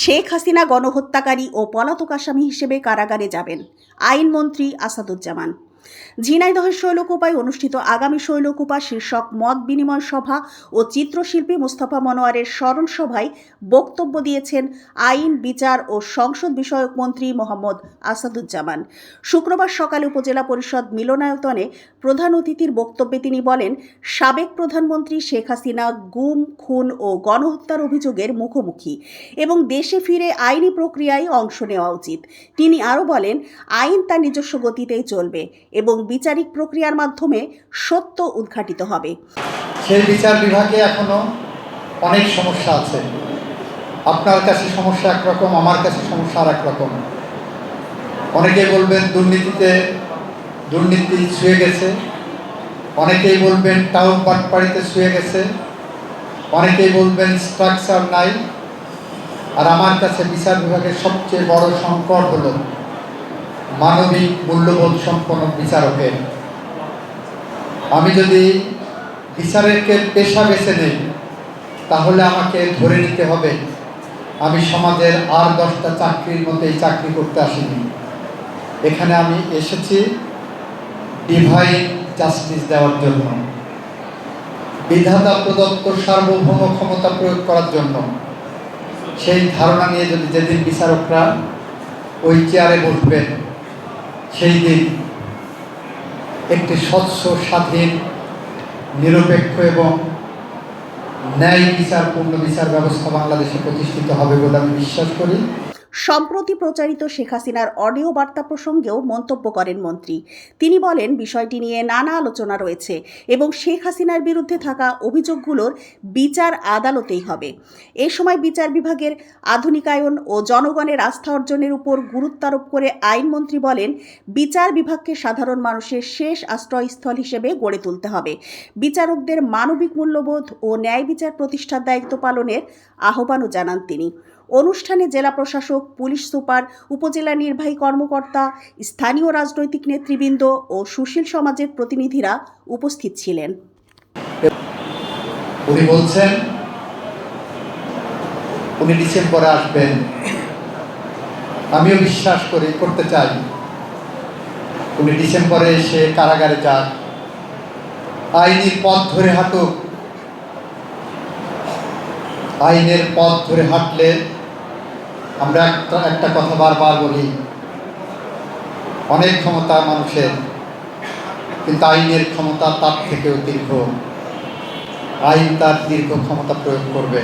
শেখ হাসিনা গণহত্যাকারী ও পলাতক আসামি হিসেবে কারাগারে যাবেন, আইনমন্ত্রী আসাদুজ্জামান। ঝিনাইদহের শৈলকুপায় অনুষ্ঠিত আগামী শৈলকুপা শীর্ষক মত বিনিময় সভা ও চিত্রশিল্পী মোস্তফা মনোয়ারের স্মরণ সভায় বক্তব্য দিয়েছেন আইন, বিচার ও সংসদ বিষয়ক মন্ত্রী মোহাম্মদ আসাদুজ্জামান। শুক্রবার সকালে উপজেলা পরিষদ মিলনায়তনে প্রধান অতিথির বক্তব্যে তিনি বলেন, সাবেক প্রধানমন্ত্রী শেখ হাসিনা গুম, খুন ও গণহত্যার অভিযোগের মুখোমুখি এবং দেশে ফিরে আইনি প্রক্রিয়ায় অংশ নেওয়া উচিত। তিনি আরও বলেন, আইন তার নিজস্ব গতিতেই চলবে এবং বিচারিক প্রক্রিয়ার মাধ্যমে সত্য উদ্ঘাটিত হবে। সেই বিচার বিভাগে এখনো অনেক সমস্যা আছে। আপনার কাছে সমস্যা একরকম, আমার কাছে সমস্যা আর একরকম। অনেকেই বলবেন দুর্নীতি ছুঁয়ে গেছে, অনেকেই বলবেন টাউন বাটপাড়িতে ছুঁয়ে গেছে, অনেকেই বলবেন স্ট্রাকচার নাই। আর আমার কাছে বিচার বিভাগের সবচেয়ে বড় সংকট হলো মানবিক মূল্যবোধ সম্পন্ন বিচারকের। আমি যদি বিচারকের পেশা বেছে নেই, তাহলে আমাকে ধরে নিতে হবে আমি সমাজের আর 10টা চাকরির মতোই চাকরি করতে আসিনি। এখানে আমি এসেছি ডিভাইন জাস্টিস দেওয়ার জন্য, বিধাতা প্রদত্ত সার্বভৌম ক্ষমতা প্রয়োগ করার জন্য। সেই ধারণা নিয়ে যদি যেদিন বিচারকরা ওই চেয়ারে বসবেন, সেই দিন একটি স্বচ্ছ, স্বাধীন, নিরপেক্ষ এবং ন্যায় বিচারপূর্ণ বিচার ব্যবস্থা বাংলাদেশে প্রতিষ্ঠিত হবে বলে আমি বিশ্বাস করি। সম্প্রতি প্রচারিত শেখ হাসিনার অডিও বার্তা প্রসঙ্গেও মন্তব্য করেন মন্ত্রী। তিনি বলেন, বিষয়টি নিয়ে নানা আলোচনা রয়েছে এবং শেখ হাসিনার বিরুদ্ধে থাকা অভিযোগগুলোর বিচার আদালতেই হবে। এ সময় বিচার বিভাগের আধুনিকায়ন ও জনগণের আস্থা অর্জনের উপর গুরুত্ব আরোপ করে আইনমন্ত্রী বলেন, বিচার বিভাগকে সাধারণ মানুষের শেষ আশ্রয়স্থল হিসেবে গড়ে তুলতে হবে। বিচারকদের মানবিক মূল্যবোধ ও ন্যায় বিচার প্রতিষ্ঠার দায়িত্ব পালনের আহ্বানও জানান তিনি। অনুষ্ঠানে জেলা প্রশাসক, পুলিশ সুপার, উপজেলা নির্বাহী কর্মকর্তা, স্থানীয় রাজনৈতিক নেতৃবৃন্দ ও সুশীল সমাজের প্রতিনিধিরা উপস্থিত ছিলেন। উনি বলছেন উনি ডিসেম্বরে আসবেন। আমিও বিশ্বাস করতে চাই উনি ডিসেম্বরে এসে কারাগারে যান, আইনি পথ ধরে হাঁটুক। আইনের পথ ধরে হাঁটলে আমরা একটা কথা বারবার বলি, অনেক ক্ষমতা মানুষের, কিন্তু আইনের ক্ষমতা তার থেকেও দীর্ঘ। আইন তার দীর্ঘ ক্ষমতা প্রয়োগ করবে।